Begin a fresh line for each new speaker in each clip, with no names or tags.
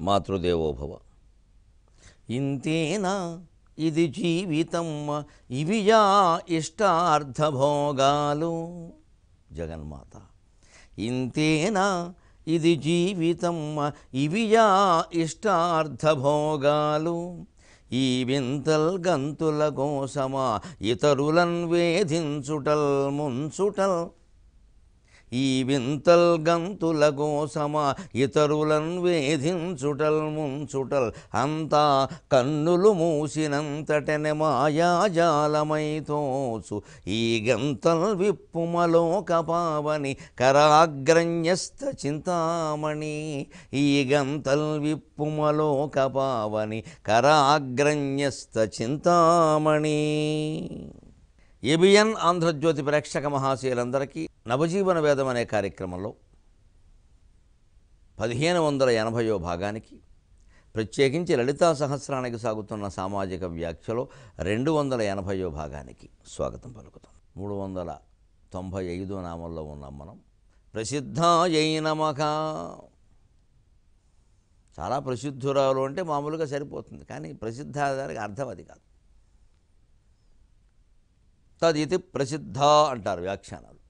మాతృదేవోభవ. ఇంతేనా ఇది జీవితమ్మ, ఇవియా ఇష్టార్థభోగాలు. జగన్మాత. ఇంతేనా ఇది జీవితమ్మ, ఇవియా ఇష్టార్థభోగాలు. ఈ వింతల్ గంతుల కోసమా ఇతరులన్ వేధించుటల్ ముంచుటల్. ఈ వింతల్ గంతుల కోసమా ఇతరులన్ వేధించుటల్ ముంచుటల్. అంతా కన్నులు మూసినంతటెన మాయాజాలమై తోచు. ఈ గంతల్ విప్పుమలోక పావని కరాగ్రన్యస్త చింతామణి. ఈ గంతల్ విప్పుమలోక పావని కరాగ్రన్యస్త చింతామణి. ఏబిఎన్ ఆంధ్రజ్యోతి ప్రేక్షక మహాశయులందరికీ నవజీవన వేదం అనే కార్యక్రమంలో 1580వ భాగానికి, ప్రత్యేకించి లలితా సహస్రానికి సాగుతున్న సామాజిక వ్యాఖ్యలో 280వ భాగానికి స్వాగతం పలుకుతాం. 395వ నామంలో ఉన్నాం మనం. ప్రసిద్ధాయై నమః. చాలా ప్రసిద్ధురాలు అంటే మామూలుగా సరిపోతుంది, కానీ ప్రసిద్ధ దానికి అర్థం అది కాదు. తదితి ప్రసిద్ధ అంటారు వ్యాఖ్యానాలు.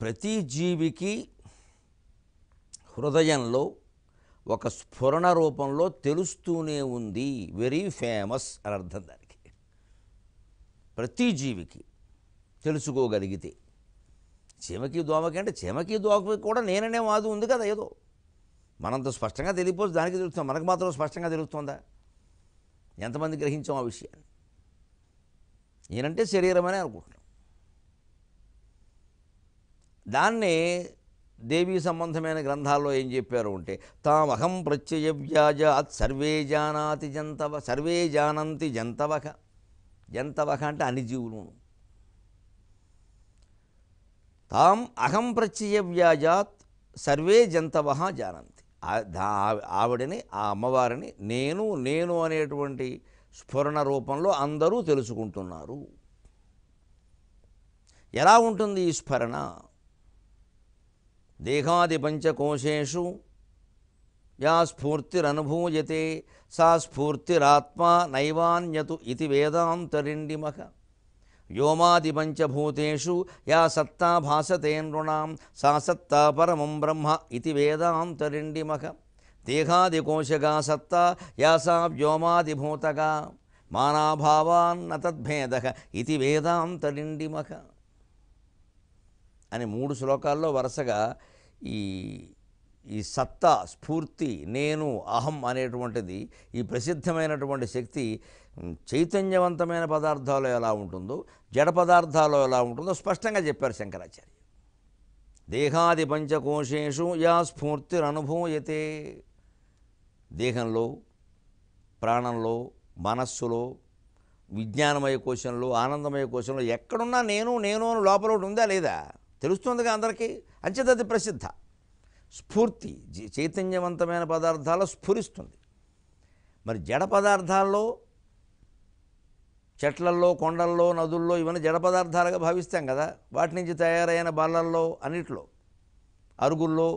ప్రతి జీవికి హృదయంలో ఒక స్ఫురణ రూపంలో తెలుస్తూనే ఉంది. వెరీ ఫేమస్ అని అర్థం దానికి. ప్రతి జీవికి తెలుసుకోగలిగితే, చీమకి దోమకి అంటే చీమకి దోమకి కూడా నేననే వాదు ఉంది కదా. ఏదో మనంత స్పష్టంగా తెలియపోతే దానికి తెలుస్తుంది, మనకు మాత్రం స్పష్టంగా తెలుస్తుందా? ఎంతమంది గ్రహించాం ఆ విషయాన్ని? ఈయనంటే శరీరమనే అనుకుంటున్నాం. దాన్నే దేవీ సంబంధమైన గ్రంథాల్లో ఏం చెప్పారు అంటే, తామహం ప్రత్యయ వ్యాజాత్ సర్వే జానాతి జంతవ, సర్వే జానంతి జంతవక. జంతవక అంటే అన్ని జీవులు. తాం అహం ప్రత్యయ వ్యాజాత్ సర్వే జంతవ జానంతి. ఆవిడని, ఆ అమ్మవారిని నేను నేను అనేటువంటి స్ఫురణ రూపంలో అందరూ తెలుసుకుంటున్నారు. ఎలా ఉంటుంది ఈ స్ఫురణ? దేహాది పంచకోశేషు యా స్ఫూర్తిరనుభూయతే సా స్ఫూర్తిరాత్మా నైవాన్యతు ఇది వేదాంతరిండిమః. వ్యోమాది పంచభూతేషు యా సత్తా భాసతే నృణాం సా సత్తా పరమం బ్రహ్మ ఇది వేదాంతరిండిమః. దేహాదికోశగా సత్తా యాసా వ్యోమాదిభూతగా మానాభావాన్న తద్భేదః ఇది వేదాంతరిండిమః అని 3 శ్లోకాల్లో వరుసగా ఈ సత్తా, స్ఫూర్తి, నేను, అహం అనేటువంటిది, ఈ ప్రసిద్ధమైనటువంటి శక్తి చైతన్యవంతమైన పదార్థాలు ఎలా ఉంటుందో, జడ పదార్థాలు ఎలా ఉంటుందో స్పష్టంగా చెప్పారు శంకరాచార్య. దేహాది పంచకోశేషు యా స్ఫూర్తిరనుభూయతే. దేహంలో, ప్రాణంలో, మనస్సులో, విజ్ఞానమయ కోశంలో, ఆనందమయ కోశంలో ఎక్కడున్నా నేను నేను అని లోపల ఒకటి ఉందా లేదా తెలుస్తుందిగా అందరికీ. అంచేత అది ప్రసిద్ధ. స్ఫూర్తి చైతన్యవంతమైన పదార్థాలు స్ఫురిస్తుంది. మరి జడ పదార్థాల్లో, చెట్లల్లో, కొండల్లో, నదుల్లో ఇవన్నీ జడ పదార్థాలుగా భావిస్తాం కదా. వాటి నుంచి తయారైన బల్లల్లో, అన్నిట్లో, అరుగుల్లో,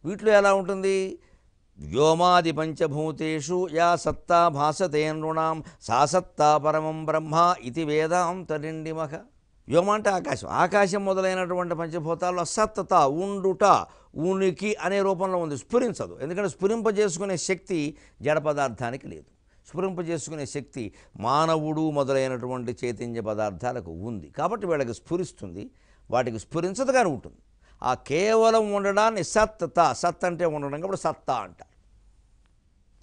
వీటిలో ఎలా ఉంటుంది? వ్యోమాది పంచభూతేషు యా సత్తా భాసతే నృణాం సా సత్తా పరమం బ్రహ్మ ఇది వేదాంతరిండిమః. వ్యోమ అంటే ఆకాశం. ఆకాశం మొదలైనటువంటి పంచభూతాల్లో సత్తత, ఉండుట, ఉనికి అనే రూపంలో ఉంది. స్ఫురించదు. ఎందుకంటే స్ఫురింపజేసుకునే శక్తి జడ పదార్థానికి లేదు. స్ఫురింపజేసుకునే శక్తి మానవుడు మొదలైనటువంటి చైతన్య పదార్థాలకు ఉంది. కాబట్టి వీళ్ళకి స్ఫురిస్తుంది, వాటికి స్ఫురించదు కానీ ఉంటుంది. ఆ కేవలం ఉండడాన్ని సత్తత, సత్ అంటే ఉండడం, కాబట్టి సత్తా అంటారు.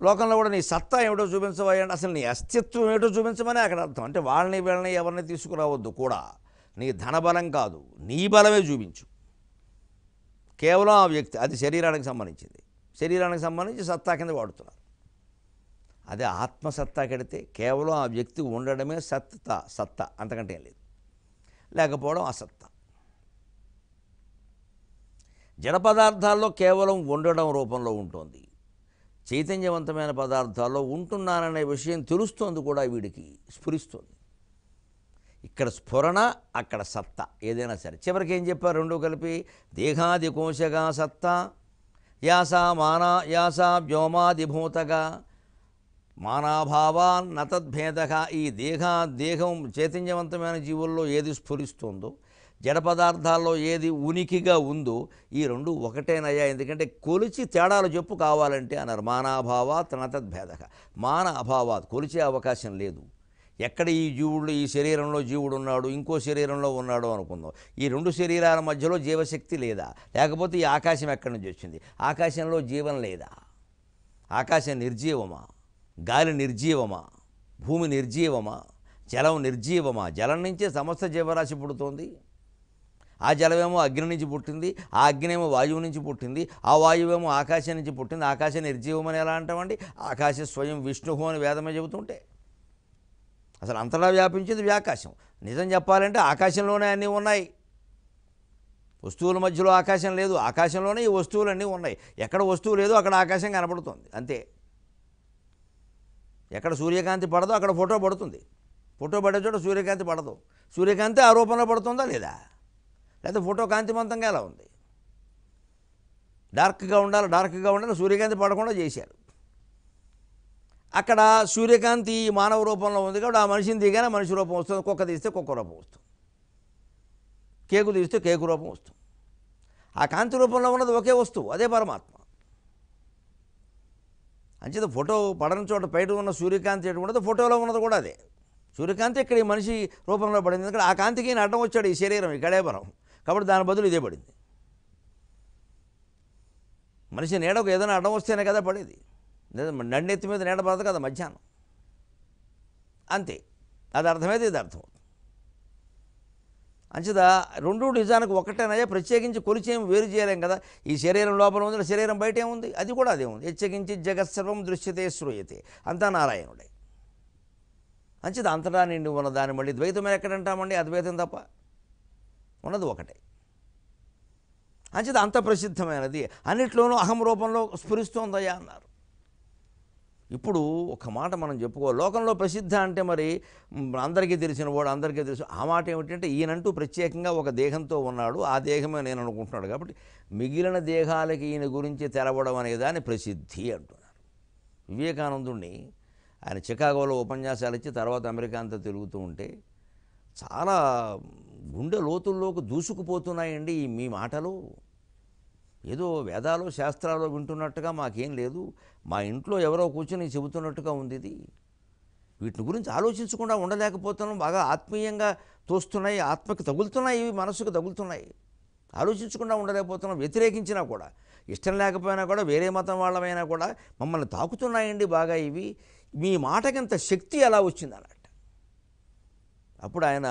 లోకంలో కూడా నీ సత్తా ఏమిటో చూపించవయ్యండి, అసలు నీ అస్తిత్వం ఏమిటో చూపించమని అక్కడ అర్థం. అంటే వాళ్ళని వీళ్ళని ఎవరిని తీసుకురావద్దు కూడా. నీ ధనబలం కాదు, నీ బలమే చూపించు. కేవలం ఆ వ్యక్తి, అది శరీరానికి సంబంధించింది. శరీరానికి సంబంధించి సత్తా కింద వాడుతున్నారు. అదే ఆత్మసత్తా కడితే కేవలం ఆ వ్యక్తి ఉండడమే సత్తా, అంతకంటే ఏం లేదు. లేకపోవడం అసత్తా. జడ పదార్థాల్లో కేవలం ఉండడం రూపంలో ఉంటుంది. చైతన్యవంతమైన పదార్థాల్లో ఉంటున్నాననే విషయం తెలుస్తోంది కూడా, వీడికి స్ఫురిస్తుంది. ఇక్కడ స్ఫురణ, అక్కడ సత్తా, ఏదైనా సరే. చివరికి ఏం చెప్పారు? రెండు కలిపి దేహాది కోశగా సత్తా యాసా వ్యోమాదిభూతగా మానాభావాన్ నతద్భేదక. ఈ దేహం చైతన్యవంతమైన జీవుల్లో ఏది స్ఫురిస్తుందో, జడ పదార్థాల్లో ఏది ఉనికిగా ఉందో, ఈ రెండు ఒకటేనయ్యా. ఎందుకంటే కొలిచి తేడాలు చెప్పు కావాలంటే అన్నారు. మానాభావాత్ నతద్భేదక. మాన అభావాత్, కొలిచే అవకాశం లేదు. ఎక్కడ ఈ జీవుడు, ఈ శరీరంలో జీవుడు ఉన్నాడు, ఇంకో శరీరంలో ఉన్నాడు అనుకుందాం. ఈ రెండు శరీరాల మధ్యలో జీవశక్తి లేదా? లేకపోతే ఈ ఆకాశం ఎక్కడి నుంచి వచ్చింది? ఆకాశంలో జీవం లేదా? ఆకాశం నిర్జీవమా? గాలి నిర్జీవమా? భూమి నిర్జీవమా? జలం నిర్జీవమా? జలం నుంచే సమస్త జీవరాశి పుడుతోంది. ఆ జలమేమో అగ్ని నుంచి పుట్టింది, ఆ అగ్నేమో వాయువు నుంచి పుట్టింది, ఆ వాయువేమో ఆకాశం నుంచి పుట్టింది. ఆకాశం నిర్జీవమని ఎలా అంటామండి? ఆకాశం స్వయం విష్ణువు అని వేదమే చెబుతుంటే అసలు అంతటా వ్యాపించింది వ్యాకాశం. నిజం చెప్పాలంటే ఆకాశంలోనే అన్నీ ఉన్నాయి. వస్తువుల మధ్యలో ఆకాశం లేదు, ఆకాశంలోనే ఈ వస్తువులన్నీ ఉన్నాయి. ఎక్కడ వస్తువు లేదో అక్కడ ఆకాశం కనపడుతుంది అంతే. ఎక్కడ సూర్యకాంతి పడదో అక్కడ ఫోటో పడుతుంది. ఫోటో పడే చోట సూర్యకాంతి పడదు. సూర్యకాంతి ఆ రూపంలో పడుతుందా లేదా? లేదా ఫోటో కాంతిమంతంగా ఎలా ఉంది? డార్క్గా ఉండాలి, సూర్యకాంతి పడకుండా చేశారు. అక్కడ సూర్యకాంతి మానవ రూపంలో ఉంది కాబట్టి ఆ మనిషిని దిగానే మనిషి రూపం వస్తుంది. కుక్క తీస్తే కుక్క రూపం వస్తుంది. కేకు తీస్తే కేకు రూపం వస్తుంది. ఆ కాంతి రూపంలో ఉన్నది ఒకే వస్తువు, అదే పరమాత్మ. అంచేత ఫోటో పడని చోట బయట ఉన్న సూర్యకాంతి ఎటు ఉండదు, ఫోటోలో ఉన్నది కూడా అదే. సూర్యకాంతి ఇక్కడ ఈ మనిషి రూపంలో పడింది. ఎందుకంటే ఆ కాంతికి ఈయన అడ్డం వచ్చాడు ఈ శరీరం, ఇక్కడే బలం. కాబట్టి దాని బదులు ఇదే పడింది. మనిషి నీడకు ఏదైనా అడ్డం వస్తేనే కదా పడేది. నన్నెత్తి మీద నీడ పడదు కదా మధ్యాహ్నం. అంతే, అది అర్థమైతే ఇది అర్థమవుతుంది. అంచేత రెండు నిజానికి ఒకటేనయ్యా. ప్రత్యేకించి కొలిచేం వేరు చేయలేం కదా. ఈ శరీరం లోపల ఉంది, శరీరం బయట ఏముంది, అది కూడా అదే ఉంది. ప్రత్యేకించి జగత్సర్వం దృశ్యతే శ్రూయతే, అంతా నారాయణుడే. అంచేత అంతటా నిండి ఉన్న దాన్ని మళ్ళీ ద్వైతం ఎక్కడంటామండి? అద్వైతం తప్ప ఉన్నది ఒకటే. అంచేత అంత ప్రసిద్ధమైనది, అన్నిట్లోనూ అహం రూపంలో స్ఫురిస్తోందయ్యా అన్నారు. ఇప్పుడు ఒక మాట మనం చెప్పుకోవాలి. లోకంలో ప్రసిద్ధ అంటే మరి అందరికీ తెలిసిన వాడు, అందరికీ తెలుసు. ఆ మాట ఏమిటంటే ఈయనంటూ ప్రత్యేకంగా ఒక దేహంతో ఉన్నాడు, ఆ దేహమే నేను అనుకుంటున్నాడు. కాబట్టి మిగిలిన దేహాలకి ఈయన గురించి తెలవడం అనేదాన్ని ప్రసిద్ధి అంటున్నారు. వివేకానందుణ్ణి ఆయన చికాగోలో ఉపన్యాసాలు ఇచ్చి తర్వాత అమెరికా అంతా తిరుగుతూ ఉంటే చాలా గుండె లోతుల్లోకి దూసుకుపోతున్నాయండి మీ మాటలు. ఏదో వేదాలు శాస్త్రాలు వింటున్నట్టుగా మాకేం లేదు, మా ఇంట్లో ఎవరో కూర్చొని చెబుతున్నట్టుగా ఉంది. ఇది వీటి గురించి ఆలోచించకుండా ఉండలేకపోతున్నాం. బాగా ఆత్మీయంగా తోస్తున్నాయి, ఆత్మకి తగులుతున్నాయి, ఇవి మనసుకు తగులుతున్నాయి. ఆలోచించకుండా ఉండలేకపోతున్నాం. వ్యతిరేకించినా కూడా, ఇష్టం లేకపోయినా కూడా, వేరే మతం వాళ్ళమైనా కూడా మమ్మల్ని తాకుతున్నాయండి బాగా ఇవి. మీ మాటకింత శక్తి ఎలా వచ్చింది అన్నట్టు. అప్పుడు ఆయన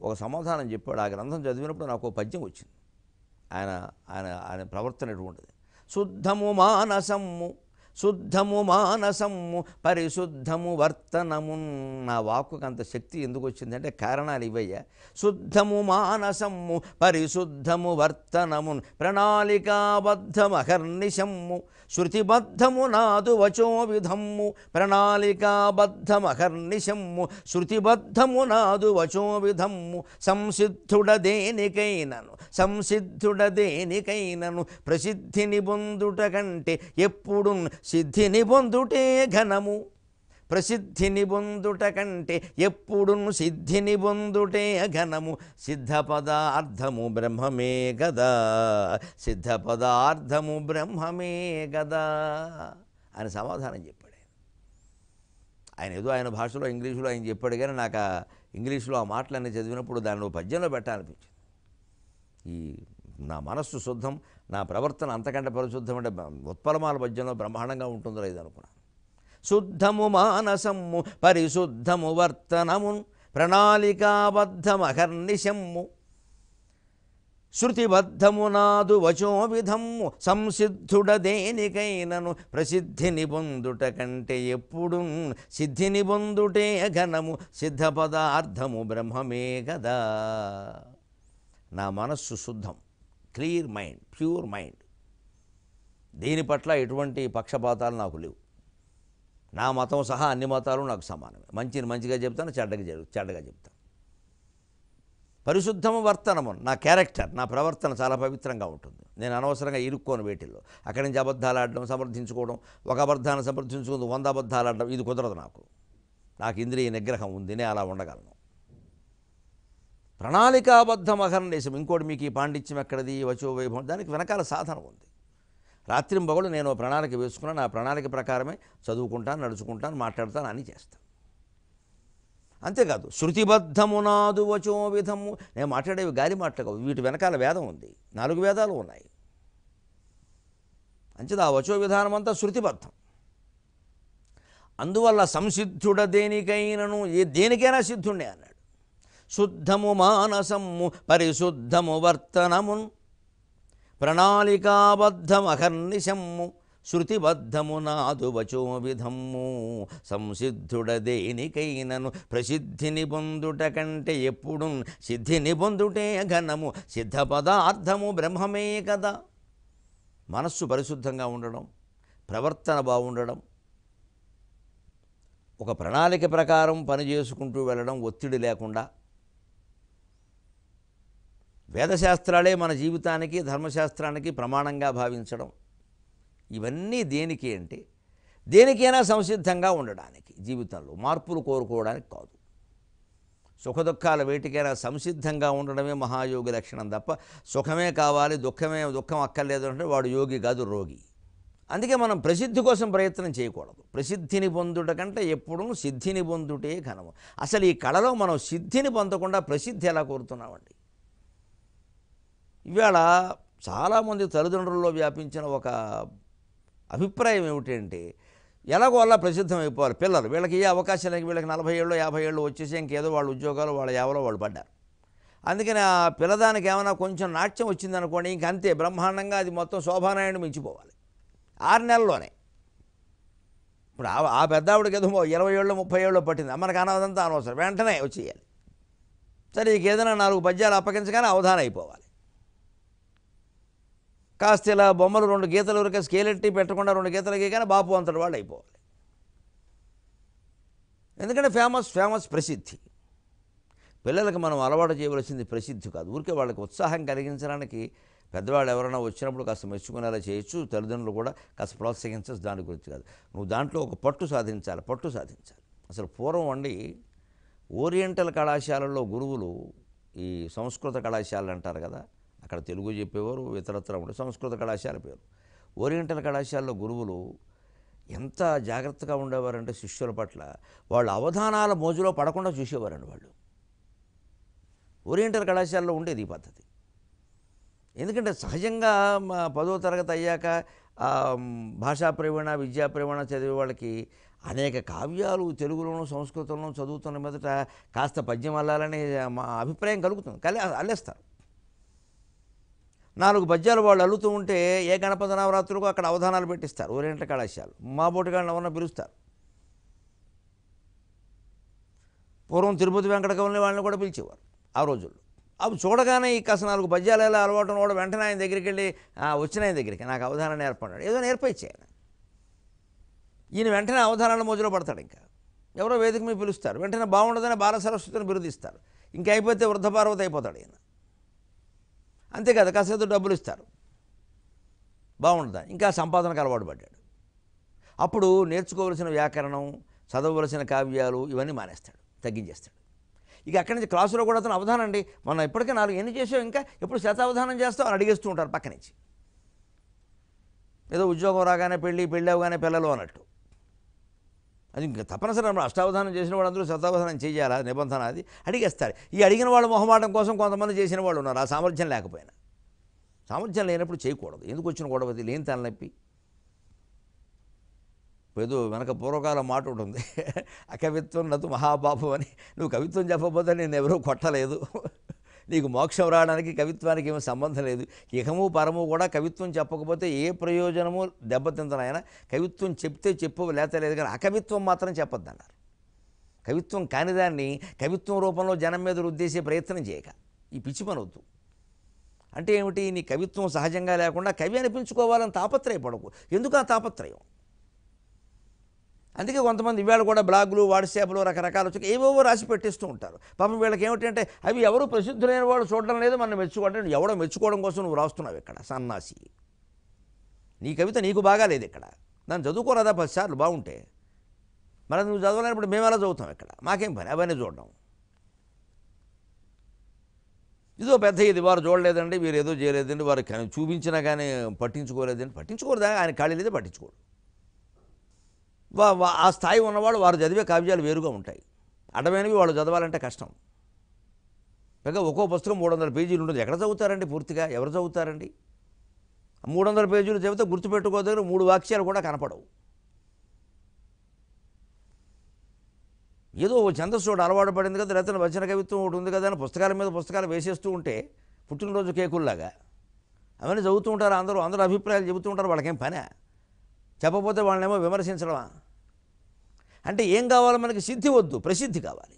ఒక సమాధానం చెప్పాడు. ఆ గ్రంథం చదివినప్పుడు నాకు ఒక పద్యం వచ్చింది. ఆయన ప్రవర్తన ఎటువంటిది? శుద్ధము మానసమ్ము పరిశుద్ధము వర్తనము. నా వాక్కుకు అంత శక్తి ఎందుకు వచ్చిందంటే కారణాలు ఇవయ్యా. శుద్ధము మానసమ్ము పరిశుద్ధము వర్తనము ప్రణాళికాబద్ధమహర్నిశమ్ము శృతిబద్ధము నాదు వచో విధమ్ము. ప్రణాళికాబద్ధమహర్నిశమ్ము శృతిబద్ధము నాదు వచో విధమ్ము. సంసిద్ధుడదేనికైనను ప్రసిద్ధిని పొందుట కంటే ఎప్పుడు సిద్ధిని పొందుటే ఘనము. ప్రసిద్ధిని పొందుట కంటే ఎప్పుడు సిద్ధిని పొందుటే ఘనము. సిద్ధ పదార్థము బ్రహ్మమే గదా, సిద్ధ పదార్థము బ్రహ్మమే గదా అని సమాధానం చెప్పాడు. ఆయన ఏదో ఆయన భాషలో ఇంగ్లీషులో ఆయన చెప్పాడు, కానీ నాకు ఆ ఇంగ్లీషులో ఆ మాటలన్నీ చదివినప్పుడు దానిలో పద్యంలో పెట్టాలనిపించింది. ఈ నా మనస్సు శుద్ధం, నా ప్రవర్తన అంతకంటే పరిశుద్ధం అంటే ఉత్పలమాల పద్యంలో బ్రహ్మాండంగా ఉంటుందో లేదు అనుకున్నాను. శుద్ధము మానసమ్ము పరిశుద్ధము వర్తనము ప్రణాళికాబద్ధమహర్నిశమ్ము శృతిబద్ధము నాదు వచో విధమ్ము. సంసిద్ధుడదేనికైనను ప్రసిద్ధిని పొందుట కంటే ఎప్పుడు సిద్ధిని పొందుటే ఘనము. సిద్ధ పదార్థము బ్రహ్మమే గదా. నా మనస్సు శుద్ధం, క్లియర్ మైండ్, ప్యూర్ మైండ్. దీని పట్ల ఎటువంటి పక్షపాతాలు నాకు లేవు. నా మతం సహా అన్ని మతాలు నాకు సమానమే. మంచిని మంచిగా చెప్తాను, చెడ్డగా చెడ్డగా చెప్తాను. పరిశుద్ధము వర్తనము, నా క్యారెక్టర్, నా ప్రవర్తన చాలా పవిత్రంగా ఉంటుంది. నేను అనవసరంగా ఇరుక్కోను వేటిల్లో. అక్కడి నుంచి అబద్ధాలు ఆడడం, సమర్థించుకోవడం, ఒక అబద్ధాన్ని సమర్థించుకుంటూ 100 అబద్ధాలు ఆడడం, ఇది కుదరదు నాకు. నాకు ఇంద్రియ నిగ్రహం ఉంది, నేను అలా ఉండగలను. ప్రణాళికాబద్ధం అహర్నిశం. ఇంకోటి మీకు ఈ పాండిత్యం ఎక్కడిది, వచో వైభవం, దానికి వెనకాల సాధన ఉంది. రాత్రింబగళ్ళు నేను ప్రణాళిక వేసుకున్నాను, ఆ ప్రణాళిక ప్రకారమే చదువుకుంటాను, నడుచుకుంటాను, మాట్లాడతాను, అని చేస్తాను. అంతేకాదు శృతిబద్ధమునాదు వచో విధము. నేను మాట్లాడేవి గాలి మాటలు, వీటి వెనకాల వేదం ఉంది, 4 వేదాలు ఉన్నాయి. అంచేది ఆ వచో విధానం అంతా శృతిబద్ధం. అందువల్ల సంసిద్ధుడ దేనికైనను, దేనికైనా సిద్ధుండే అన్నాడు. శుద్ధము మానసము పరిశుద్ధము వర్తనమున్ ప్రణాళికాబద్ధమహర్నిశమ్ము శృతిబద్ధము నాదు వచో విధమ్ము. సంసిద్ధుడ దేనికైనను ప్రసిద్ధిని పొందుట కంటే ఎప్పుడు సిద్ధిని పొందుటే ఘనము. సిద్ధ పదార్థము బ్రహ్మమే కదా. మనస్సు పరిశుద్ధంగా ఉండడం, ప్రవర్తన బాగుండడం, ఒక ప్రణాళిక ప్రకారం పనిచేసుకుంటూ వెళ్ళడం, ఒత్తిడి లేకుండా. వేదశాస్త్రాలే మన జీవితానికి, ధర్మశాస్త్రానికి ప్రమాణంగా భావించడం, ఇవన్నీ దేనికి అంటే దేనికైనా సంసిద్ధంగా ఉండడానికి, జీవితంలో మార్పులు కోరుకోవడానికి కాదు. సుఖదుఖాల వేటికైనా సంసిద్ధంగా ఉండడమే మహాయోగి లక్షణం తప్ప సుఖమే కావాలి, దుఃఖం అక్కర్లేదు అంటే వాడు యోగి కాదు, రోగి. అందుకే మనం ప్రసిద్ధి కోసం ప్రయత్నం చేయకూడదు. ప్రసిద్ధిని పొందుట కంటే ఎప్పుడూ సిద్ధిని పొందుటే ఘనము. అసలు ఈ కళలో మనం సిద్ధిని పొందకుండా ప్రసిద్ధి ఎలా కోరుతున్నామండి? ఇవాళ చాలామంది తల్లిదండ్రుల్లో వ్యాపించిన ఒక అభిప్రాయం ఏమిటంటే, ఎలాగో అలా ప్రసిద్ధం అయిపోవాలి పిల్లలు, వీళ్ళకి ఏ అవకాశం లేక వీళ్ళకి 40 ఏళ్ళు 50 ఏళ్ళు వచ్చేసి ఇంకేదో వాళ్ళ ఉద్యోగాలు వాళ్ళ యావలో వాళ్ళు పడ్డారు. అందుకని ఆ పిల్లదానికి ఏమైనా కొంచెం నాట్యం వచ్చిందనుకోండి, ఇంకంతే బ్రహ్మాండంగా అది మొత్తం శోభానాయుడు మించిపోవాలి 6 నెలల్లోనే. ఇప్పుడు ఆ పెద్దావిడికి ఏదో 20 ఏళ్ళు 30 ఏళ్ళు పట్టింది, మనకు అన్నదంతా అనవసరం, వెంటనే వచ్చేయాలి. సరే నీకు ఏదైనా 4 పద్యాలు అప్పగించగానే అవధానం అయిపోవాలి. కాస్త ఇలా బొమ్మలు 2 గీతలు వరకు స్కేలెట్టి పెట్టకుండా 2 గీతలు గీయగానే బాపు అంతటి వాళ్ళు అయిపోవాలి. ఎందుకంటే ఫేమస్ ప్రసిద్ధి. పిల్లలకి మనం అలవాటు చేయవలసింది ప్రసిద్ధి కాదు, ఊరికే వాళ్ళకి ఉత్సాహం కలిగించడానికి పెద్దవాళ్ళు ఎవరైనా వచ్చినప్పుడు కాస్త మెచ్చుకునేలా చేయొచ్చు, తల్లిదండ్రులు కూడా కాస్త ప్రోత్సహించచ్చు, దాని గురించి కాదు. నువ్వు దాంట్లో ఒక పట్టు సాధించాలి. అసలు పూర్వం అండి ఓరియంటల్ కళాశాలల్లో గురువులు, ఈ సంస్కృత కళాశాలలు అంటారు కదా, అక్కడ తెలుగు చెప్పేవారు, ఇతరత్ర ఉండే సంస్కృత కళాశాల పేరు. ఓరియంటల్ కళాశాలలో గురువులు ఎంత జాగ్రత్తగా ఉండేవారంటే శిష్యుల పట్ల, వాళ్ళ అవధానాల మోజులో పడకుండా చూసేవారండి వాళ్ళు. ఓరియంటల్ కళాశాలలో ఉండేది ఈ పద్ధతి. ఎందుకంటే సహజంగా 10వ తరగతి అయ్యాక భాషా ప్రవీణ, విద్యా ప్రవీణ చదివే వాళ్ళకి అనేక కావ్యాలు తెలుగులోనూ సంస్కృతంలోనూ చదువుతున్న మీదట కాస్త పద్యం అల్లాలనే మా అభిప్రాయం కలుగుతుంది. అల్లేస్తారు. 4 పద్యాలు వాళ్ళు అల్లుతూ ఉంటే ఏ గణపతి నవరాత్రులకు అక్కడ అవధానాలు పెట్టిస్తారు ఓరియంటల్ కళాశాల. మా బోటిగాళ్ళని ఎవరన్నా పిలుస్తారు. పూర్వం తిరుపతి వెంకటకవులని వాళ్ళని కూడా పిలిచేవారు ఆ రోజుల్లో. అవి చూడగానే ఈ కాస్త 4 పద్యాలు ఎలా అలవాటు కూడా వెంటనే ఆయన దగ్గరికి వెళ్ళి, వచ్చిన ఆయన దగ్గరికి నాకు అవధానం నేర్పన్నాడు, ఏదో నేర్పించాను. ఈయన వెంటనే అవధానాల మోజులో పడతాడు. ఇంకా ఎవరో వేదిక మీద పిలుస్తారు, వెంటనే బాగుండదని బాల సరస్వతిని బిరుదిస్తారు. ఇంకా అయిపోతే వృద్ధ పార్వతి అయిపోతాడు ఈయన. అంతేకాదు కాసేపు డబ్బులు ఇస్తారు, బాగుండదని ఇంకా సంపాదనకు అలవాటు పడ్డాడు. అప్పుడు నేర్చుకోవలసిన వ్యాకరణం, చదవవలసిన కావ్యాలు ఇవన్నీ మానేస్తాడు, తగ్గించేస్తాడు. ఇక అక్కడి నుంచి క్లాసులో కూడా అతను అవధానం అండి, మనం ఇప్పటికే 4 ఎన్ని చేసావు, ఇంకా ఎప్పుడు శతావధానం చేస్తావు అని అడిగేస్తూ ఉంటారు పక్క నుంచి. ఏదో ఉద్యోగం రాగానే పెళ్ళి అవగానే పిల్లలు అన్నట్టు. అది ఇంకా తప్పనిసరి అష్టావధానం చేసిన వాడు అందరూ శతావధానం చేయాలా నిబంధన, అది అడిగేస్తారు. ఈ అడిగిన వాళ్ళు మొహమాటం కోసం కొంతమంది చేసిన వాళ్ళు ఉన్నారు, ఆ సామర్థ్యం లేకపోయినా. సామర్థ్యం లేనప్పుడు చేయకూడదు. ఎందుకు వచ్చిన గొడవ, లేని తలనొప్పి. ఏదో వెనక పూర్వకాలం మాట ఉంటుంది, అకవిత్వం నతు మహాపాపం అని. నువ్వు కవిత్వం చెప్పకపోతే నేను ఎవరూ కొట్టలేదు, నీకు మోక్షం రావడానికి కవిత్వానికి ఏమీ సంబంధం లేదు. ఇహము పరము కూడా కవిత్వం చెప్పకపోతే ఏ ప్రయోజనము దెబ్బతింతనైనా. కవిత్వం చెప్తే చెప్పు లేతలేదు, కానీ అకవిత్వం మాత్రం చెప్పొద్దన్నారు. కవిత్వం కానిదాన్ని కవిత్వం రూపంలో జనం మీద రుద్దేసే ప్రయత్నం చేయక, ఈ పిచ్చి పనవద్దు. అంటే ఏమిటి, నీ కవిత్వం సహజంగా లేకుండా కవి అనిపించుకోవాలని తాపత్రయపడకు. ఎందుకు ఆ తాపత్రయం? అందుకే కొంతమంది ఇవాళ కూడా బ్లాగులు వాట్సాప్లు రకరకాలు వచ్చి ఏవేవో రాసి పెట్టిస్తూ ఉంటారు. పాపం వీళ్ళకి ఏమిటంటే అవి ఎవరు ప్రసిద్ధులైన వాళ్ళు చూడడం లేదు, మనం మెచ్చుకోవడం, ఎవడో మెచ్చుకోవడం కోసం నువ్వు రాస్తున్నావు ఇక్కడ సన్నాసి. నీ కవిత నీకు బాగాలేదు ఇక్కడ, దాన్ని చదువుకోరాదా 10 సార్లు బాగుంటే. మరి నువ్వు చదవలేనప్పుడు మేము ఎలా చదువుతాం ఇక్కడ, మాకేం పని అవన్నీ చూడడం. ఇదో పెద్ద ఇది వారు చూడలేదండి, వీరు ఏదో చేయలేదండి, వారు చూపించినా కానీ పట్టించుకోలేదండి. పట్టించుకోరుదా, ఆయన ఖాళీ లేదా పట్టించుకోరు. ఆ స్థాయి ఉన్నవాళ్ళు వారు చదివే కావ్యాలు వేరుగా ఉంటాయి. అడ్డమైనవి వాళ్ళు చదవాలంటే కష్టం. పైగా ఒక్కో పుస్తకం 300 పేజీలు ఉంటుంది. ఎక్కడ చదువుతారండి పూర్తిగా, ఎవరు చదువుతారండి? 300 పేజీలు చదివితే గుర్తుపెట్టుకోదగిన 3 వాక్యాలు కూడా కనపడవు. ఏదో ఛందస్సుడు అలవాటు పడింది కదా, లేకపోతే వచన కవిత్వం ఒకటి ఉంది కదా అని పుస్తకాల మీద పుస్తకాలు వేసేస్తూ ఉంటే పుట్టినరోజు కేకుల్లాగా అవన్నీ చదువుతూ ఉంటారు. అందరూ అభిప్రాయాలు చెబుతూ ఉంటారు. వాళ్ళకేం పనే? చెప్పకపోతే వాళ్ళనేమో విమర్శించడమా? అంటే ఏం కావాలి మనకి? సిద్ధి వద్దు, ప్రసిద్ధి కావాలి.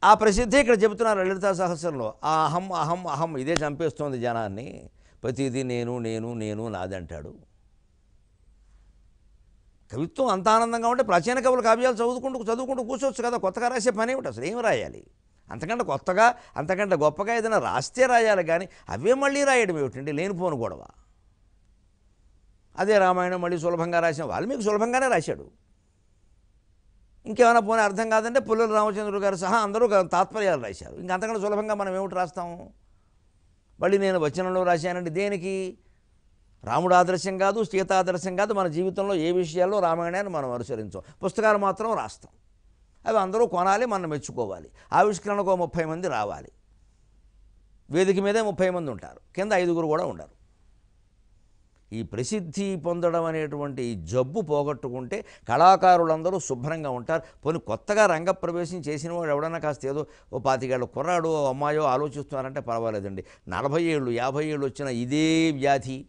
ఆ ప్రసిద్ధి ఇక్కడ చెబుతున్నారు లలితా సహస్రంలో. ఆ అహం అహం అహం ఇదే చంపేస్తోంది జనాన్ని. ప్రతిదీ నేను నేను నేను నాదంటాడు. కవిత్వం అంత ఆనందంగా ఉంటే ప్రాచీన కవుల కావ్యాలు చదువుకుంటూ కూర్చోవచ్చు కదా. కొత్తగా రాసే పని ఏమిటి అసలు? ఏమి రాయాలి? అంతకంటే కొత్తగా అంతకంటే గొప్పగా ఏదైనా రాస్తే రాయాలి కానీ అవే మళ్ళీ రాయడం ఏమిటండి? లేనిపోను గొడవ. అదే రామాయణం మళ్ళీ సులభంగా రాసిన వాల్మీకి సులభంగానే రాశాడు. ఇంకేమైనా పోనీ అర్థం కాదంటే పుల్లల రామచంద్రుడు గారు సహా అందరూ తాత్పర్యాలు రాశారు. ఇంకా అంతకంటే సులభంగా మనం ఏమిటి రాస్తాము? మళ్ళీ నేను వచనంలో రాశానండి. దేనికి? రాముడు ఆదర్శం కాదు, సీత ఆదర్శం కాదు. మన జీవితంలో ఏ విషయాల్లో రామాయణాన్ని మనం అనుసరించాం. పుస్తకాలు మాత్రం రాస్తాం. అవి అందరూ కొనాలి, మనం మెచ్చుకోవాలి. ఆవిష్కరణకు 30 మంది రావాలి. వేదిక మీదే 30 మంది ఉంటారు, కింద 5గురు కూడా ఉండరు. ఈ ప్రసిద్ధి పొందడం అనేటువంటి జబ్బు పోగొట్టుకుంటే కళాకారులందరూ శుభ్రంగా ఉంటారు. పోనీ కొత్తగా రంగప్రవేశం చేసిన వాడు ఎవడన్నా కాస్త ఏదో 25 ఏళ్ళ కుర్రాడు అమ్మాయో ఆలోచిస్తున్నారంటే పర్వాలేదండి. 40 ఏళ్ళు 50 ఏళ్ళు వచ్చిన ఇదే వ్యాధి,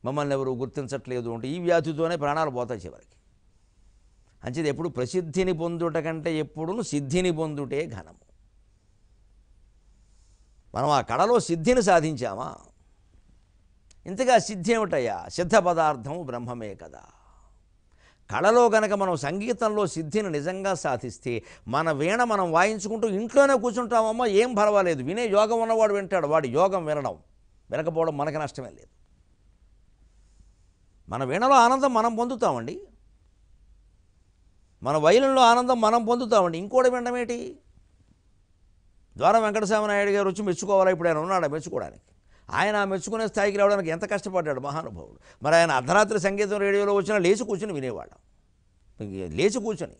మమ్మల్ని ఎవరు గుర్తించట్లేదు అంటే ఈ వ్యాధితోనే ప్రాణాలు పోతాయి చివరికి. అంచేది ఎప్పుడు ప్రసిద్ధిని పొందుట కంటే ఎప్పుడూ సిద్ధిని పొందుటే ఘనము. మనం ఆ కళలో సిద్ధిని సాధించామా? ఇంతగా సిద్ధి ఏమిటయ్యా? సిద్ధ పదార్థం బ్రహ్మమే కదా. కళలో గనక మనం సంగీతంలో సిద్ధిని నిజంగా సాధిస్తే మన వీణ మనం వాయించుకుంటూ ఇంట్లోనే కూర్చుంటామమ్మా, ఏం పర్వాలేదు. వినే యోగం ఉన్నవాడు వింటాడు, వాడి యోగం వినకపోవడం మనకి నష్టమే లేదు. మన వీణలో ఆనందం మనం పొందుతామండి, మన వైలిన్లో ఆనందం మనం పొందుతామండి. ఇంకోటి వినడమేటి? ద్వారం వెంకటస్వామి నాయుడు గారు వచ్చి మెచ్చుకోవాలా? ఇప్పుడు ఆయన ఉన్నాడా మెచ్చుకోవడానికి? ఆయన మెచ్చుకునే స్థాయికి రావడానికి ఎంత కష్టపడ్డాడు మహానుభావుడు. మరి ఆయన అర్ధరాత్రి సంగీతం రేడియోలో వచ్చినా లేచి కూర్చొని వినేవాళ్ళం. లేచి కూర్చొని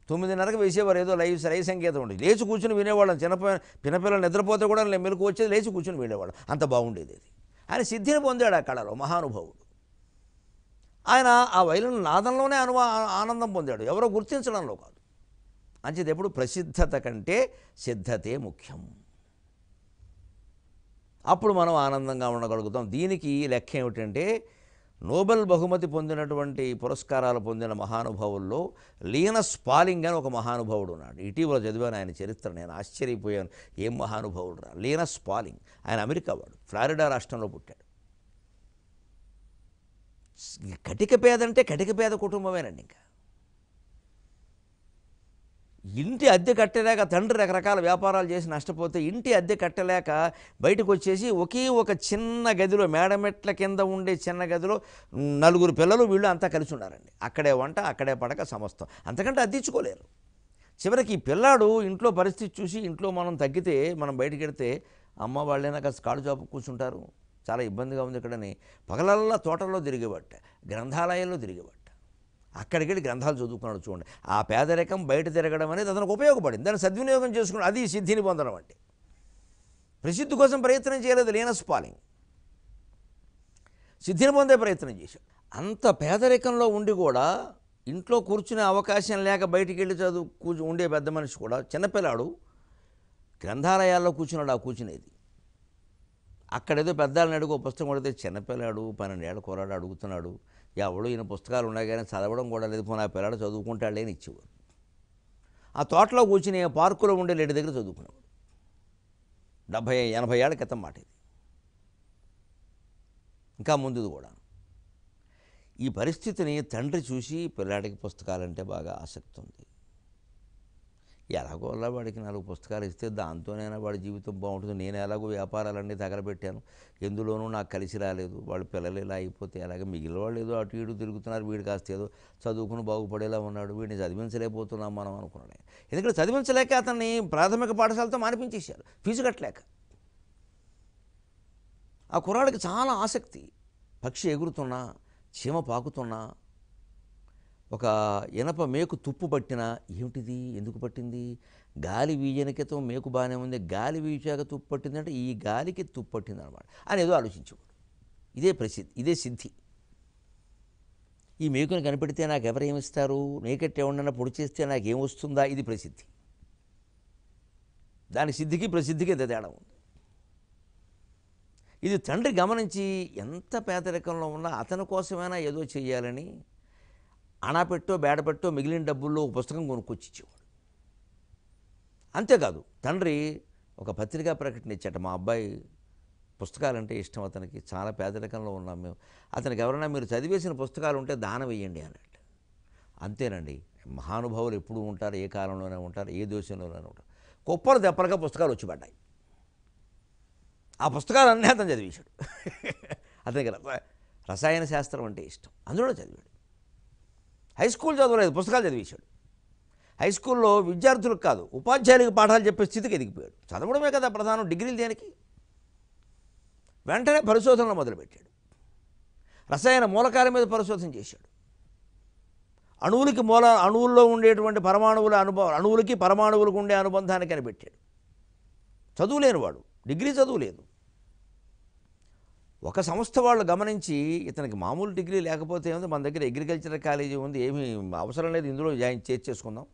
9:30కి వేసేవారు ఏదో లైవ్ సంగీతం ఉండేది. లేచి కూర్చొని వినేవాళ్ళం. చిన్నపిల్లలు నిద్రపోతే కూడా మెలకు వచ్చేది, లేచి కూర్చొని వినేవాళ్ళం. అంత బాగుండేది అది. ఆయన సిద్ధిని పొందాడు ఆ కళలో మహానుభావుడు. ఆయన ఆ వైలిన్ నాదంలోనే ఆనందం పొందాడు, ఎవరో గుర్తించడంలో కాదు. అంచేది ఎప్పుడు ప్రసిద్ధత కంటే సిద్ధతే ముఖ్యం. అప్పుడు మనం ఆనందంగా ఉండగలుగుతాం. దీనికి లెక్క ఏమిటంటే నోబెల్ బహుమతి పొందినటువంటి పురస్కారాలు పొందిన మహానుభావుల్లో లీనస్ పాలింగ్ అని ఒక మహానుభావుడు ఉన్నాడు. ఇటీవల చదివాను ఆయన చరిత్ర, నేను ఆశ్చర్యపోయాను. ఏం మహానుభావుడు రా లీనస్ పాలింగ్. ఆయన అమెరికా వాడు, ఫ్లారిడా రాష్ట్రంలో పుట్టాడు. కటిక పేదంటే కటిక పేద కుటుంబమేనండి. ఇంకా ఇంటి అద్దె కట్టలేక తండ్రి రకరకాల వ్యాపారాలు చేసి నష్టపోతే ఇంటి అద్దె కట్టలేక బయటకు వచ్చేసి ఒకే ఒక చిన్న గదిలో, మేడమెట్ల కింద ఉండే చిన్న గదిలో 4 పిల్లలు వీళ్ళు అంతా కలిసి ఉన్నారండి. అక్కడే వంట, అక్కడే పడక, సమస్తం. అంతకంటే అద్దెచ్చుకోలేరు. చివరికి ఈ పిల్లాడు ఇంట్లో పరిస్థితి చూసి, ఇంట్లో మనం తగ్గితే, మనం బయటికి వెడితే అమ్మ వాళ్ళైనా కాస్త కాళ్ళు చాపు కూర్చుంటారు, చాలా ఇబ్బందిగా ఉంది ఇక్కడని పగలల్లా తోటల్లో తిరిగేవాట, గ్రంథాలయాల్లో తిరిగేవాట. అక్కడికి వెళ్ళి గ్రంథాలు చదువుకున్నాడు. చూడండి, ఆ పేదరికం బయట తిరగడం అనేది అతనికి ఉపయోగపడింది. దాన్ని సద్వినియోగం చేసుకున్నాడు. అది సిద్ధిని పొందడం అంటే. ప్రసిద్ధి కోసం ప్రయత్నం చేయలేదు లీనస్ పాలింగ్, సిద్ధిని పొందే ప్రయత్నం చేశాడు. అంత పేదరికంలో ఉండి కూడా ఇంట్లో కూర్చునే అవకాశం లేక బయటికి వెళ్ళి ఉండే పెద్ద మనిషి కూడా, చిన్నపిల్లాడు గ్రంథాలయాల్లో కూర్చున్నాడు. ఆ కూర్చునేది అక్కడేదో పెద్దాలని అడుగు పుస్తకం కొడితే చిన్నపిల్లాడు 12 ఏళ్ళ కుర్రాడు అడుగుతున్నాడు. ఎవడు ఈయన పుస్తకాలు ఉన్నాయి కానీ చదవడం కూడా లేదు, పోనీ ఆ పిల్లాడు చదువుకుంటాడులే అని ఇచ్చేవారు. ఆ తోటలో కూర్చుని పార్కులో ఉండే లేడి దగ్గర చదువుకునేవాడు. 70-80 ఏళ్ల క్రితం మాట ఇది, ఇంకా ముందుది కూడా. ఈ పరిస్థితిని తండ్రి చూసి పిల్లాడికి పుస్తకాలంటే బాగా ఆసక్తి ఉంది. ఎలాగోలా వాడికి 4 పుస్తకాలు ఇస్తే దాంతోనైనా వాడి జీవితం బాగుంటుంది. నేను ఎలాగో వ్యాపారాలన్నీ తగలబెట్టాను, ఎందులోనూ నాకు కలిసి రాలేదు. వాళ్ళు పిల్లలు ఇలా అయిపోతే అలాగే మిగిలిన వాళ్ళు ఏదో అటు ఇటు తిరుగుతున్నారు, వీడు కాస్త ఏదో చదువుకుని బాగుపడేలా ఉన్నాడు, వీడిని చదివించలేకపోతున్నాం మనం అనుకున్నాడు. ఎందుకంటే చదివించలేక అతన్ని ప్రాథమిక పాఠశాలతో మానిపించేశారు, ఫీజు కట్టలేక. ఆ కుర్రాడికి చాలా ఆసక్తి. పక్షి ఎగురుతున్నా, చీమ పాకుతున్నా, ఒక ఇనప మేకు తుప్పు పట్టినా ఏమిటిది, ఎందుకు పట్టింది, గాలి వీయనికతో మేకు బాగానే ఉంది, గాలి వీచాక తుప్పు పట్టింది అంటే ఈ గాలికి తుప్పు పట్టింది అనమాట అని ఏదో ఆలోచించేవాడు. ఇదే ప్రసిద్ధి, ఇదే సిద్ధి. ఈ మేకుని కనిపెడితే నాకు ఎవరేమిస్తారు, మేకెట్టే ఉండన్నా పొడి చేస్తే నాకేం వస్తుందా, ఇది ప్రసిద్ధి. దాని సిద్ధికి ప్రసిద్ధికి ఎంత తేడా ఉంది. ఇది తండ్రి గమనించి ఎంత పేదరికంలో ఉన్నా అతని కోసమైనా ఏదో చేయాలని అణాపెట్టో బేడపెట్టో మిగిలిన డబ్బుల్లో ఒక పుస్తకం కొనుక్కొచ్చి ఇచ్చేవాడు. అంతేకాదు తండ్రి ఒక పత్రికా ప్రకటన ఇచ్చాట, మా అబ్బాయి పుస్తకాలంటే ఇష్టం, అతనికి చాలా పేదరికంలో ఉన్నాం మేము, అతనికి ఎవరైనా మీరు చదివేసిన పుస్తకాలు ఉంటే దానం వేయండి అన్నట్టు. అంతేనండి, మహానుభావులు ఎప్పుడూ ఉంటారు, ఏ కాలంలోనే ఉంటారు, ఏ దేశంలోనే ఉంటారు. కుప్పలు దెప్పలుగా పుస్తకాలు వచ్చి పడ్డాయి. ఆ పుస్తకాలన్నీ అతను చదివేశాడు. అతనికి రసాయన శాస్త్రం అంటే ఇష్టం, అందులో చదివాడు. హై స్కూల్ చదవలేదు, పుస్తకాలు చదివేశాడు. హై స్కూల్లో విద్యార్థులకు కాదు ఉపాధ్యాయులకు పాఠాలు చెప్పే స్థితికి ఎదిగిపోయాడు. చదవడమే కదా ప్రధానం, డిగ్రీలు దేనికి. వెంటనే పరిశోధనలు మొదలుపెట్టాడు. రసాయన మూలకాల మీద పరిశోధన చేశాడు. అణువుల్లో ఉండేటువంటి అణువులకి పరమాణువులకు ఉండే అనుబంధాన్ని కనిపెట్టాడు. చదువులేనివాడు, డిగ్రీ చదువు లేదు. ఒక సంస్థ వాళ్ళు గమనించి ఇతనికి మామూలు డిగ్రీ లేకపోతే ఏముంది, మన దగ్గర అగ్రికల్చర్ కాలేజీ ఉంది, ఏమీ అవసరం లేదు, ఇందులో చేర్చేసుకుందాం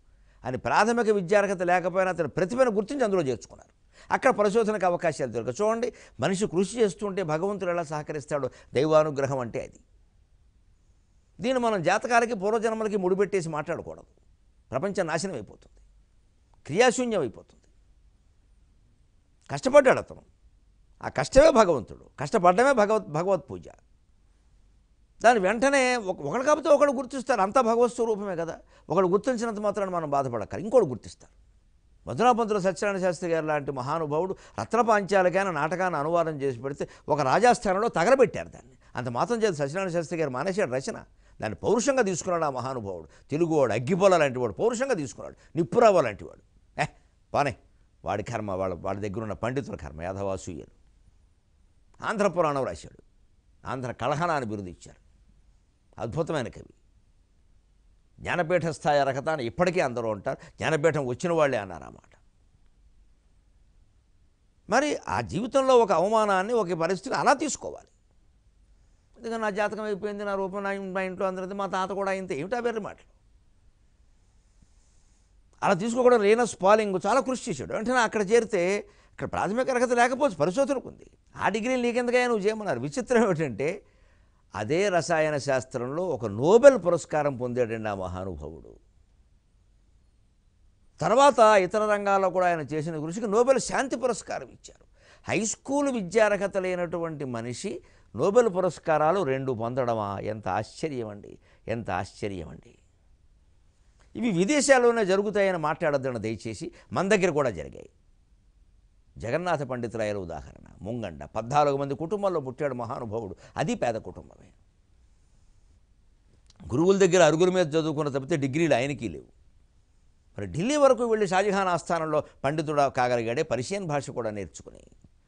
అని ప్రాథమిక విద్యార్హత లేకపోయినా అతని ప్రతిభను గుర్తించి అందులో చేర్చుకున్నారు. అక్కడ పరిశోధనకు అవకాశాలు దొరక. చూడండి, మనిషి కృషి చేస్తుంటే భగవంతుడు ఎలా సహకరిస్తాడో, దైవానుగ్రహం అంటే అది. దీన్ని మనం జాతకాలకి పూర్వజన్మలకి ముడిపెట్టేసి మాట్లాడకూడదు. ప్రపంచం నాశనం అయిపోతుంది, క్రియాశూన్యం అయిపోతుంది. కష్టపడ్డాడు అతను, ఆ కష్టమే భగవంతుడు, కష్టపడ్డమే భగవత్ పూజ. దాని వెంటనే ఒకడు కాకపోతే ఒకడు గుర్తిస్తారు, అంతా భగవత్ స్వరూపమే కదా. ఒకడు గుర్తించినంత మాత్రాన్ని మనం బాధపడక్కర్, ఇంకోటి గుర్తిస్తారు. మధురాపంతుల సత్యనారాయణ శాస్త్రి గారు లాంటి మహానుభావుడు రత్నపాంచాలకైనా నాటకాన్ని అనువాదం చేసి పెడితే ఒక రాజాస్థానంలో తగలబెట్టారు దాన్ని. అంత మాత్రం చేసి సత్యనారాయణ శాస్త్రి గారు మానేశాడు రచన. దాన్ని పౌరుషంగా తీసుకున్నాడు ఆ మహానుభావుడు. తెలుగువాడు, అగ్గిపోల లాంటి వాడు పౌరుషంగా తీసుకున్నాడు, నిప్పురావ లాంటి వాడు. పానే వాడి కర్మ, వాడి దగ్గర ఉన్న పండితుల కర్మ, యాదవాసూయలు. ఆంధ్ర పురాణం రాశాడు, ఆంధ్ర కళహన అని బిరుదు ఇచ్చారు. అద్భుతమైన కవి. జ్ఞానపీఠ స్థాయి అర్హత అని ఇప్పటికీ అందరూ ఉంటారు, జ్ఞానపీఠం వచ్చిన వాళ్ళే అన్నారు ఆ మాట. మరి ఆ జీవితంలో ఒక అవమానాన్ని, ఒక పరిస్థితిని అలా తీసుకోవాలి. ఎందుకంటే నా జాతకం అయిపోయింది, నా రూపం మా ఇంట్లో అందరిది, మా తాత కూడా అయింది, ఏమిటా వేరే మాటలు. అలా తీసుకోకూడదు. లీనస్ పాలింగ్ చాలా కృషి చేశాడు. వెంటనే అక్కడ చేరితే ఇక్కడ ప్రాథమిక అర్హత లేకపోవచ్చు, పరిశోధనకు ఉంది. ఆ డిగ్రీలు నీకెందుకయ్యా నువ్వు చేయమన్నారు. విచిత్రం ఏమిటంటే అదే రసాయన శాస్త్రంలో ఒక నోబెల్ పురస్కారం పొందాడండి ఆ మహానుభావుడు. తర్వాత ఇతర రంగాల్లో కూడా ఆయన చేసిన కృషికి నోబెల్ శాంతి పురస్కారం ఇచ్చారు. హై స్కూల్ విద్యార్హత లేనటువంటి మనిషి నోబెల్ పురస్కారాలు 2 పొందడమా, ఎంత ఆశ్చర్యం అండి, ఎంత ఆశ్చర్యం అండి. ఇవి విదేశాల్లోనే జరుగుతాయని మాట్లాడొద్దని దయచేసి, మన దగ్గర కూడా జరిగాయి. జగన్నాథ పండితురాయల ఉదాహరణ, ముంగండ 14 మంది కుటుంబాల్లో పుట్టాడు మహానుభావుడు. అది పేద కుటుంబమే. గురువుల దగ్గర అరుగుల మీద చదువుకున్న తప్పితే డిగ్రీలు ఆయనకి లేవు. మరి ఢిల్లీ వరకు వెళ్ళి షాజహాన్ ఆస్థానంలో పండితుడు కాగలిగాడే, పర్షియన్ భాష కూడా నేర్చుకుని.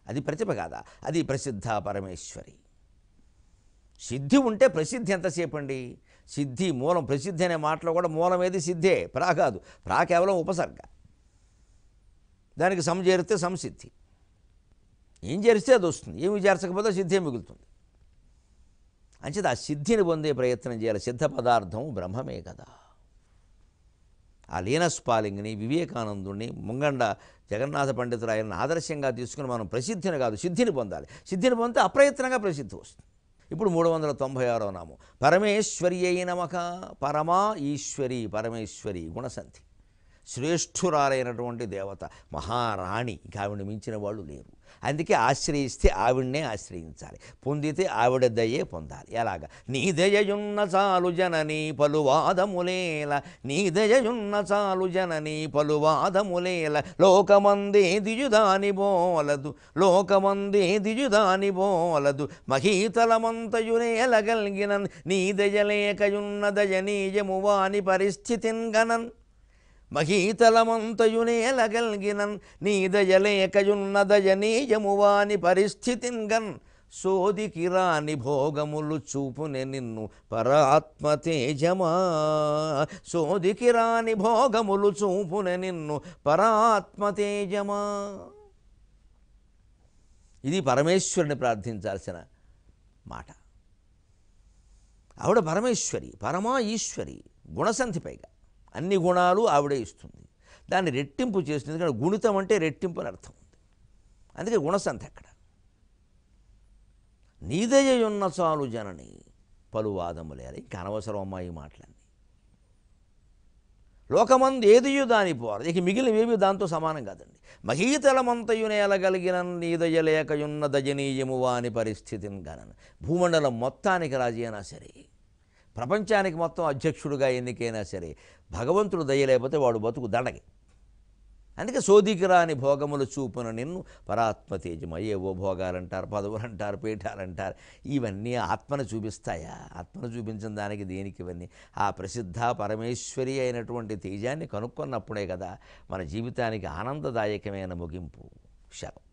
అది ప్రతిభ కాదా, అది ప్రసిద్ధ పరమేశ్వరి. సిద్ధి ఉంటే ప్రసిద్ధి ఎంతసేపు అండి. సిద్ధి మూలం, ప్రసిద్ధి అనే మాటలో కూడా మూలం ఏది సిద్ధే, ప్రా కాదు. ప్రా కేవలం ఉపసర్గ. దానికి చేరితే సంసిద్ధి, ఏం చేరిస్తే అది వస్తుంది, ఏమి చేర్చకపోతే సిద్ధే మిగులుతుంది. అంచేది ఆ సిద్ధిని పొందే ప్రయత్నం చేయాలి. సిద్ధ పదార్థం బ్రహ్మమే కదా. ఆ లీనస్ పాలింగ్ని, వివేకానందుని, ముంగండ జగన్నాథ పండితురాయలను ఆదర్శంగా తీసుకుని మనం ప్రసిద్ధిని కాదు సిద్ధిని పొందాలి. సిద్ధిని పొందితే అప్రయత్నంగా ప్రసిద్ధి వస్తుంది. ఇప్పుడు 396వ నామం పరమేశ్వర్యై నమః. పరమా ఈశ్వరి, పరమేశ్వరి గుణసంధి. శ్రేష్ఠురాలైనటువంటి దేవత, మహారాణి, ఆవిడ మించిన వాళ్ళు లేరు. అందుకే ఆశ్రయిస్తే ఆవిడనే ఆశ్రయించాలి, పొందితే ఆవిడ దయే పొందాలి. ఎలాగా? నీ దయయున్న చాలు జనని పలువాదములేల, నీ దయయున్న చాలు జనని పలువాదములేల, లోకమందే దిజుదాని బోలదు, లోకమందే దిజుదాని బోలదు, మహీతలమంతయునేలగల్గిన నీ దయలేకయున్న దయనీయము వాని పరిస్థితిన్ గనన్, మహీతలమంతయునేలగల్గినన్ నీ దయలేకయున్న దయనీయము వాని పరిస్థితిన్ గన్, సోదికి రాని భోగములు చూపునే నిన్ను పరాత్మతేజమా, సోదికి రాని భోగములు చూపునే నిన్ను పరాత్మతేజమా. ఇది పరమేశ్వరుని ప్రార్థించాల్సిన మాట. ఆవిడ పరమేశ్వరి, పరమా ఈశ్వరి, గుణసంధి, పైగా అన్ని గుణాలు ఆవిడే ఇస్తుంది. దాన్ని రెట్టింపు చేస్తుంది, ఎందుకంటే గుణితం అంటే రెట్టింపు అని అర్థం ఉంది. అందుకే గుణసంధి అక్కడ. నీదయ్యున్న చాలు జనని పలువాదములేల, ఇంకా అనవసరం అమ్మాయి మాటలన్నీ. లోకమందు ఏదియు దాని పోరు, ఇక మిగిలినవేవి దాంతో సమానం కాదండి. మహీతలమంతయునేలగలిగిన నీదయలేకయున్న దజనీయము వాని పరిస్థితిని గనన్, భూమండలం మొత్తానికి రాజీ అయినా సరే, ప్రపంచానికి మొత్తం అధ్యక్షుడిగా ఎన్నికైనా సరే, భగవంతుడు దయ లేకపోతే వాడు బతుకు దండగి. అందుకే సోదికి రాని భోగములు చూపున నిన్ను పరాత్మతేజం. అయ్యేవో భోగాలంటారు, పదవులు అంటారు, పీఠాలంటారు, ఇవన్నీ ఆత్మను చూపిస్తాయా? ఆత్మను చూపించిన దానికి దేనికి ఇవన్నీ? ఆ ప్రసిద్ధ పరమేశ్వరి అయినటువంటి తేజాన్ని కనుక్కున్నప్పుడే కదా మన జీవితానికి ఆనందదాయకమైన ముగింపు. శలం.